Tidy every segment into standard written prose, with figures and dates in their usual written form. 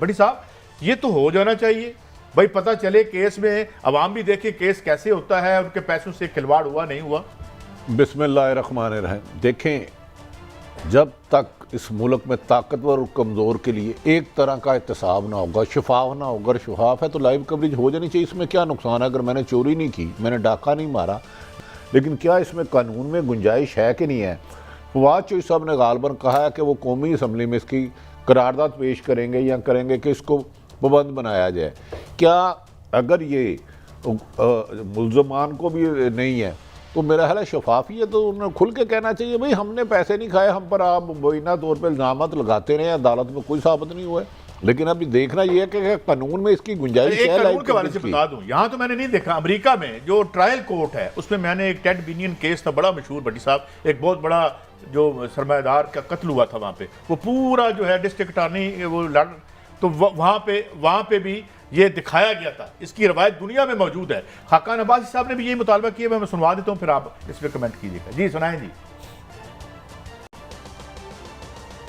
بٹی صاحب یہ تو ہو جانا چاہیے بھائی، پتہ چلے کیس میں، عوام بھی دیکھے کیس کیسے ہوتا ہے، ان کے پیسوں سے کھلواڑ ہوا نہیں ہوا۔ بسم اللہ الرحمن الرحیم۔ دیکھیں، جب تک اس ملک میں طاقتور اور کمزور کے لیے ایک طرح کا احتساب نہ ہوگا، شفاف نہ ہوگا، شفاف ہے تو لائیو کوریج ہو جانی چاہیے۔ اس میں کیا نقصان ہے؟ اگر میں نے چوری نہیں کی، میں نے ڈاکہ نہیں مارا، لیکن کیا اس میں قانون میں گنجائش ہے کہ نہیں ہے؟ فواد چوہدری صاحب نے غالباً کہا ہے کہ وہ قومی اسمبلی میں اس کی قرارداد پیش کریں گے یا کریں گے کہ اس کو پابند بنایا جائے۔ کیا اگر یہ ملزمان کو بھی نہیں ہے تو میرا خیال ہے شفافیت تو انہیں کھل کے کہنا چاہیے بھئی ہم نے پیسے نہیں کھائے، ہم پر آپ مبینہ طور پہ الزامات لگاتے رہے ہیں، عدالت میں کوئی ثابت نہیں ہوا ہے۔ لیکن ابھی دیکھنا یہ ہے کہ قانون میں اس کی گنجائش ہے۔ ایک قانون کے حوالے سے بتا دوں، یہاں تو میں نے نہیں دیکھا، امریکہ میں جو ٹرائل کورٹ ہے اس میں نے ایک ٹیڈ بینین کیس تھا بڑا مشہور بٹی صاحب، ایک بہت بڑا جو سرمایہ دار کا قتل ہوا تھا وہاں پہ، وہ پورا جو ہے ڈسٹرکٹ اٹارنی وہ لڑ، تو وہاں پہ بھی یہ دکھایا گیا تھا۔ اس کی روایت دنیا میں موجود ہے۔ خاقان عباسی صاحب نے بھی یہی مطالبہ کیا، میں سنوا دیتا ہوں پھر آپ اس پہ کمنٹ کیجیے گا۔ جی سنائیں جی۔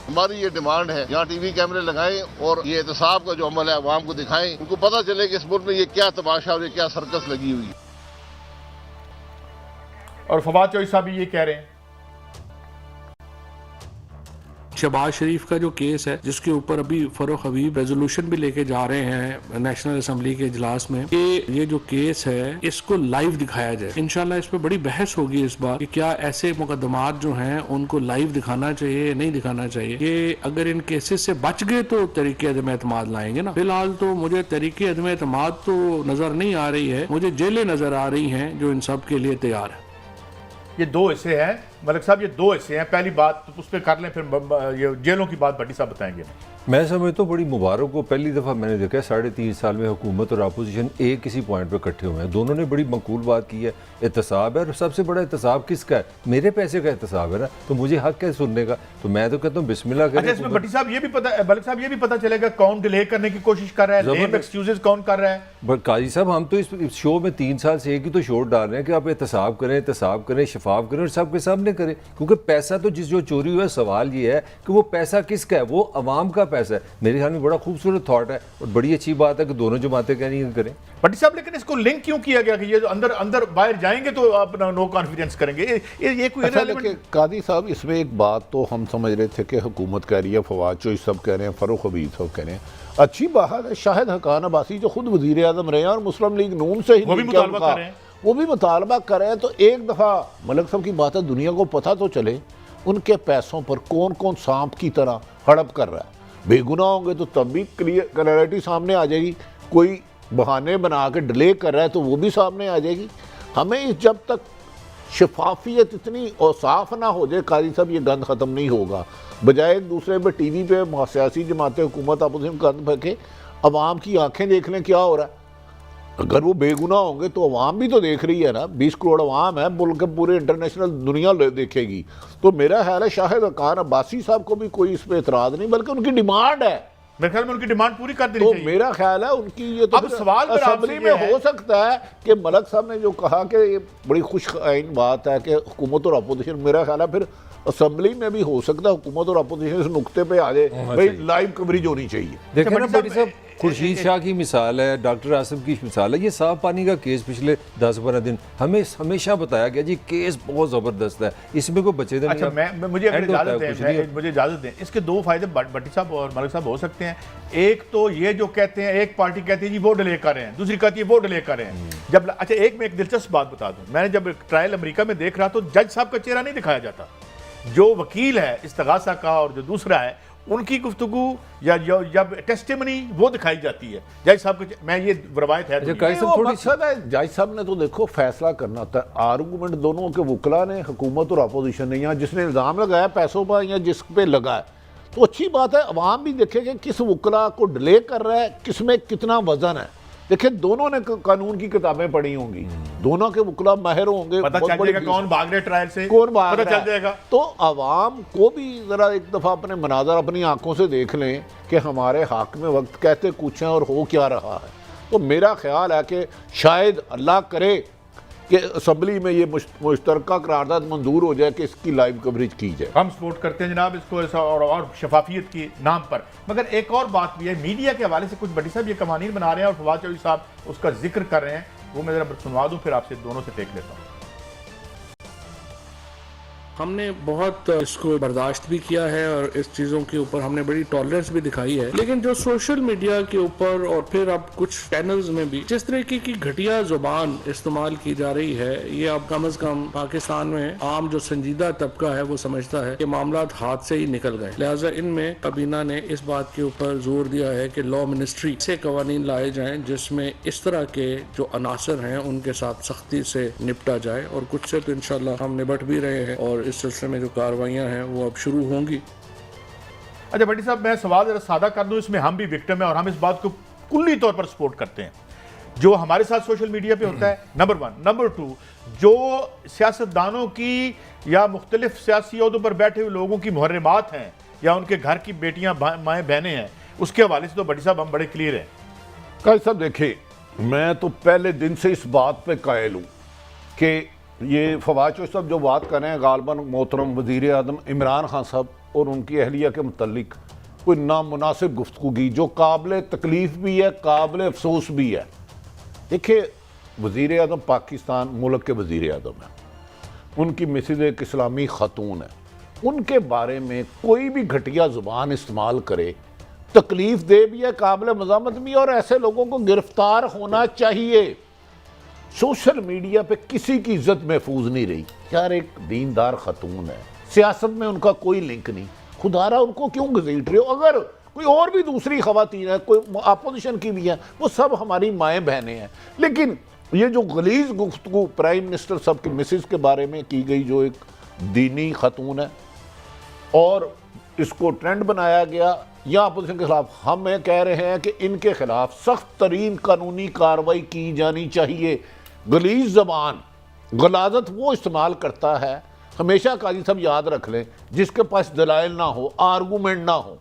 ہماری یہ ڈیمانڈ ہے یہاں ٹی وی کیمرے لگائیں اور یہ احتساب کا جو عمل ہے عوام کو دکھائیں، ان کو پتہ چلے کہ اس ملک میں یہ کیا تماشا اور یہ کیا سرکس لگی ہوئی ہے۔ اور فواد چوہدری صاحب بھی یہ کہہ رہے ہیں۔ شہباز شریف کا جو کیس ہے جس کے اوپر ابھی فاروق حبیب ریزولوشن بھی لے کے جا رہے ہیں نیشنل اسمبلی کے اجلاس میں کہ یہ جو کیس ہے اس کو لائیو دکھایا جائے۔ انشاءاللہ اس پہ بڑی بحث ہوگی اس بار کہ کیا ایسے مقدمات جو ہیں ان کو لائیو دکھانا چاہیے یا نہیں دکھانا چاہیے۔ کہ اگر ان کیسز سے بچ گئے تو تحریک عدم اعتماد لائیں گے نا۔ فی الحال تو مجھے تحریک عدم اعتماد تو نظر نہیں آ رہی ہے، مجھے جیلیں نظر آ رہی ہیں جو ان سب کے لیے تیار ہے۔ یہ دو حصے ہیں ملک صاحب، یہ دو حصے ہیں۔ پہلی بات اس پہ کر لیں، پھر یہ جیلوں کی بات بٹی صاحب بتائیں گے۔ میں سمجھتا ہوں بڑی مبارک ہو، پہلی دفعہ میں نے دیکھا ہے 3.5 سال میں حکومت اور اپوزیشن ایک کسی پوائنٹ پہ اکٹھے ہوئے ہیں۔ دونوں نے بڑی معقول بات کی ہے، احتساب ہے، اور سب سے بڑا احتساب کس کا ہے؟ میرے پیسے کا احتساب ہے نا، تو مجھے حق ہے سننے کا۔ تو میں تو کہتا ہوں بسم اللہ کریں۔ اچھا، اس میں بٹی صاحب یہ بھی پتہ، ملک صاحب یہ بھی پتہ چلے گا کون ڈیلے کرنے کی کوشش کر رہا ہے، لیم ایکسکیوزز کون کر رہا ہے۔ قاضی صاحب ہم تو اس شو میں 3 سال سے ایک ہی تو شوٹ ڈال رہے ہیں کہ آپ احتساب کریں، شفاف کریں اور سب کے سامنے کریں، کیونکہ پیسہ تو جو چوری ہوا ہے، سوال یہ ہے کہ وہ پیسہ کس کا ہے؟ وہ عوام کا پیسہ ہے۔ میرے خیال میں بڑا خوبصورت تھاٹ ہے اور بڑی اچھی بات ہے کہ دونوں جماعتیں کہہ رہی ہیں کریں۔ بٹی صاحب لیکن اس کو لنک کیوں کیا گیا کہ یہ اندر باہر جائیں گے تو اپنا نو کانفیڈنس کریں گے؟ یہ کوئی قاضی صاحب اس میں ایک بات تو ہم سمجھ رہے تھے کہ حکومت کہہ رہی ہے، فواد چوہدری صاحب کہہ رہے ہیں، فاروق حبیب صاحب کہہ رہے ہیں، اچھی بات ہے۔ شاہد حقان عباسی جو خود وزیر اعظم رہے ہیں اور مسلم لیگ نون سے ہی وہ بھی مطالبہ کر رہے ہیں، وہ بھی مطالبہ کر رہے ہیں، تو ایک دفعہ ملک صاحب کی بات ہے دنیا کو پتہ تو چلے ان کے پیسوں پر کون کون سانپ کی طرح ہڑپ کر رہا ہے۔ بے گناہ ہوں گے تو تب بھی کلیئرٹی سامنے آ جائے گی، کوئی بہانے بنا کے ڈیلے کر رہا ہے تو وہ بھی سامنے آ جائے گی۔ ہمیں جب تک شفافیت اتنی اور صاف نہ ہو جائے قاضی صاحب، یہ گند ختم نہیں ہوگا۔ بجائے ایک دوسرے پہ ٹی وی پہ سیاسی جماعتیں، حکومت اپوزیشن گند پھینکے، عوام کی آنکھیں دیکھ لیں کیا ہو رہا ہے۔ اگر وہ بے گناہ ہوں گے تو عوام بھی تو دیکھ رہی ہے نا، 20 کروڑ عوام ہے، ملک کے پورے انٹرنیشنل دنیا دیکھے گی۔ تو میرا خیال ہے شاہد حقان عباسی صاحب کو بھی کوئی اس پہ اعتراض نہیں، بلکہ ان کی ڈیمانڈ ہے، میرے خیال میں ان کی ڈیمانڈ پوری کر دینی تو چاہیے۔ میرا خیال ہے ان کی یہ تو اب سوال پھر آپ سے اسمبلی میں ہو سکتا ہے کہ ملک صاحب نے جو کہا کہ یہ بڑی خوش آئین بات ہے کہ حکومت اور اپوزیشن، میرا خیال ہے پھر اسمبلی میں بھی ہو سکتا ہے حکومت اور اپوزیشن اس نقطے پہ آ جائے بھائی لائیو کوریج ہونی چاہیے۔ دیکھیں نا بڑی صاحب، خورشید شاہ کی مثال ہے، ڈاکٹر عاصم کی مثال ہے، یہ صاف پانی کا کیس پچھلے 10-12 دن ہمیں ہمیشہ بتایا گیا جی کیس بہت زبردست ہے، اس میں کوئی بچے اچھا مجھے اجازت دیں، اس کے دو فائدے بٹی صاحب اور ملک صاحب ہو سکتے ہیں۔ ایک تو یہ جو کہتے ہیں، ایک پارٹی کہتی ہے جی وہ ڈیلے کر رہے ہیں، دوسری کہتی ہے وہ ڈیلے کر رہے ہیں۔ جب اچھا ایک میں ایک دلچسپ بات بتا دوں، میں نے جب ٹرائل امریکہ میں دیکھ رہا تو جج صاحب کا چہرہ نہیں دکھایا جاتا، جو وکیل ہے استغاثہ کا اور جو دوسرا ہے ان کی گفتگو یا جب ٹیسٹیمنی وہ دکھائی جاتی ہے جج صاحب کو، میں یہ روایت ہے۔ مقصد ہے جج صاحب نے تو دیکھو فیصلہ کرنا ہوتا ہے، آرگومنٹ دونوں کے وکلا نے، حکومت اور اپوزیشن نے، یا جس نے الزام لگایا پیسوں پر یا جس پہ لگا ہے، تو اچھی بات ہے عوام بھی دیکھے کہ کس وکلا کو ڈیلے کر رہا ہے، کس میں کتنا وزن ہے۔ دیکھیں دونوں نے قانون کی کتابیں پڑھی ہوں گی، دونوں کے وکلا ماہر ہوں گے، پتہ چل جائے گا کون بھاگ رہے ٹرائل سے، کون بھاگ پتہ رہا چل جائے گا۔ تو عوام کو بھی ذرا ایک دفعہ اپنے مناظر اپنی آنکھوں سے دیکھ لیں کہ ہمارے حق میں وقت کہتے کچھ ہیں اور ہو کیا رہا ہے۔ تو میرا خیال ہے کہ شاید اللہ کرے کہ اسمبلی میں یہ مشترکہ قرارداد منظور ہو جائے کہ اس کی لائیو کوریج کی جائے. ہم سپورٹ کرتے ہیں جناب اس کو اور شفافیت کی نام پر. مگر ایک اور بات بھی ہے, میڈیا کے حوالے سے کچھ بٹی صاحب یہ قوانین بنا رہے ہیں اور فواد چودھری صاحب اس کا ذکر کر رہے ہیں, وہ میں ذرا سنوا دوں پھر آپ سے دونوں سے ٹیک لیتا ہوں. ہم نے بہت اس کو برداشت بھی کیا ہے اور اس چیزوں کے اوپر ہم نے بڑی ٹالرنس بھی دکھائی ہے, لیکن جو سوشل میڈیا کے اوپر اور پھر اب کچھ چینلز میں بھی جس طریقے کی گھٹیا زبان استعمال کی جا رہی ہے, یہ اب کم از کم پاکستان میں عام جو سنجیدہ طبقہ ہے وہ سمجھتا ہے کہ معاملات ہاتھ سے ہی نکل گئے. لہٰذا ان میں کابینہ نے اس بات کے اوپر زور دیا ہے کہ لا منسٹری سے قوانین لائے جائیں جس میں اس طرح کے جو عناصر ہیں ان کے ساتھ سختی سے نپٹا جائے, اور کچھ سے تو انشاءاللہ ہم نبٹ بھی رہے ہیں اور اس سلسلے میں جو کارروائیاں ہیں وہ اب شروع ہوں گی. اچھا بھٹی صاحب میں سوال ذرا سادہ کر دوں, اس میں ہم بھی وکٹم ہیں اور ہم اس بات کو کلی طور پر سپورٹ کرتے ہیں جو ہمارے ساتھ سوشل میڈیا پہ ہوتا ہے, نمبر 1. نمبر 2, جو سیاستدانوں کی یا مختلف سیاسی عہدوں پر بیٹھے ہوئے لوگوں کی محرمات ہیں یا ان کے گھر کی بیٹیاں مائیں بہنیں ہیں, اس کے حوالے سے تو بھٹی صاحب ہم بڑے کلیئر ہیں. قائد صاحب دیکھیں, میں تو پہلے دن سے اس بات پہ قائل ہوں کہ یہ فواد چودھری صاحب جو بات کر رہے ہیں غالباً محترم وزیر اعظم عمران خان صاحب اور ان کی اہلیہ کے متعلق کوئی نامناسب گفتگو جو قابل تکلیف بھی ہے, قابل افسوس بھی ہے. دیکھیں, وزیر اعظم پاکستان ملک کے وزیر اعظم ہیں, ان کی مسز ایک اسلامی خاتون ہے, ان کے بارے میں کوئی بھی گھٹیا زبان استعمال کرے تکلیف دہ بھی ہے, قابل مذمت بھی ہے, اور ایسے لوگوں کو گرفتار ہونا چاہیے. سوشل میڈیا پہ کسی کی عزت محفوظ نہیں رہی. یار ایک دیندار خاتون ہے, سیاست میں ان کا کوئی لنک نہیں, خدا را ان کو کیوں گھسیٹ رہے ہو؟ اگر کوئی اور بھی دوسری خواتین ہے, کوئی اپوزیشن کی بھی ہیں, وہ سب ہماری مائیں بہنیں ہیں. لیکن یہ جو غلیظ گفتگو پرائم منسٹر صاحب کی مسز کے بارے میں کی گئی, جو ایک دینی خاتون ہے, اور اس کو ٹرینڈ بنایا گیا, یا اپوزیشن کے خلاف ہم یہ کہہ رہے ہیں کہ ان کے خلاف سخت ترین قانونی کارروائی کی جانی چاہیے. غلیظ زبان, غلاظت وہ استعمال کرتا ہے, ہمیشہ قاضی صاحب یاد رکھ لیں, جس کے پاس دلائل نہ ہو, آرگومنٹ نہ ہو,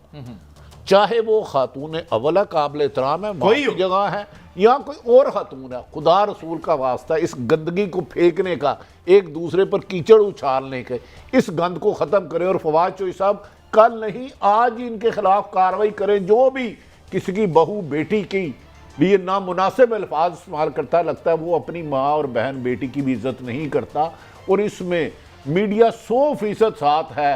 چاہے وہ خاتون اول ہے, قابل احترام ہے, کوئی جگہ ہے, یا کوئی اور خاتون ہے, خدا رسول کا واسطہ اس گندگی کو پھینکنے کا, ایک دوسرے پر کیچڑ اچھالنے کے, اس گند کو ختم کریں. اور فواد چودھری صاحب کل نہیں آج ان کے خلاف کارروائی کریں. جو بھی کسی کی بہو بیٹی کی لیے نامناسب الفاظ استعمال کرتا ہے, لگتا ہے وہ اپنی ماں اور بہن بیٹی کی بھی عزت نہیں کرتا. اور اس میں میڈیا 100% ساتھ ہے.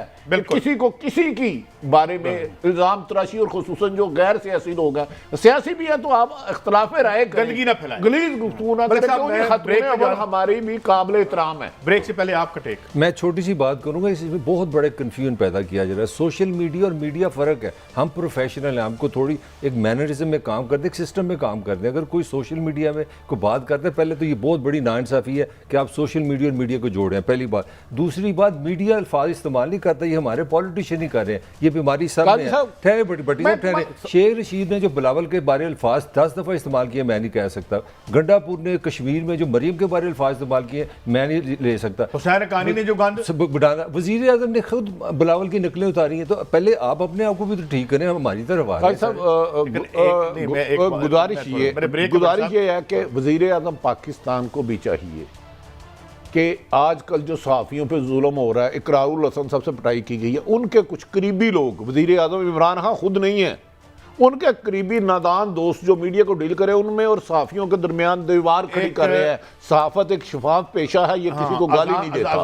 کسی کو کسی کی بارے میں الزام تراشی, اور خصوصاً جو غیر سیاسی لوگ ہیں, سیاسی بھی ہیں تو آپ اختلاف رائے گندگی نہ پھیلائیں, غلیظ گفتگو نہ کریں, ہماری بھی قابل احترام ہے. بریک سے پہلے آپ کا ٹیک. میں چھوٹی سی بات کروں گا, اس میں بہت بڑے کنفیوژن پیدا کیا جا رہا ہے. سوشل میڈیا اور میڈیا فرق ہے. ہم پروفیشنل ہیں, ہم کو تھوڑی ایک مینرزم میں کام کرتے ہیں, ایک سسٹم میں کام کرتے ہیں. اگر کوئی سوشل میڈیا میں کوئی بات کرتے ہیں, پہلے تو یہ بہت بڑی ناانصافی ہے کہ آپ سوشل میڈیا اور میڈیا کو جوڑیں, پہلی بات. دوسری بات, میڈیا الفاظ استعمال نہیں کرتا, یہ ہمارے پولیٹیشین نہیں کر رہے ہیں, یہ بیماری سب میں ہے. ٹھہرے بٹی صاحب ٹھہرے. شیخ رشید نے جو بلاول کے بارے الفاظ 10 دفعہ استعمال کیے, میں نہیں کہہ سکتا. گنڈا پور نے کشمیر میں جو مریم کے بارے الفاظ استعمال کیے, میں نہیں لے سکتا. حسین حقانی نے جو گند بڑھانا, وزیر اعظم نے خود بلاول کی نقلیں اتاری ہیں. تو پہلے آپ اپنے آپ کو بھی تو ٹھیک کریں, ہماری طرف آ رہے ہیں. گزارش یہ ہے کہ وزیر اعظم پاکستان کو بھی چاہیے کہ آج کل جو صحافیوں پہ ظلم ہو رہا ہے, اقرار الحسن صاحب سے پٹائی کی گئی ہے, ان کے کچھ قریبی لوگ, وزیر اعظم عمران خان خود نہیں ہیں, ان کے قریبی نادان دوست جو میڈیا کو ڈیل کرے, ان میں اور صحافیوں کے درمیان دیوار کھڑی کر رہے ہیں. صحافت ایک شفاف پیشہ ہے, یہ کسی کو گالی نہیں دیتا.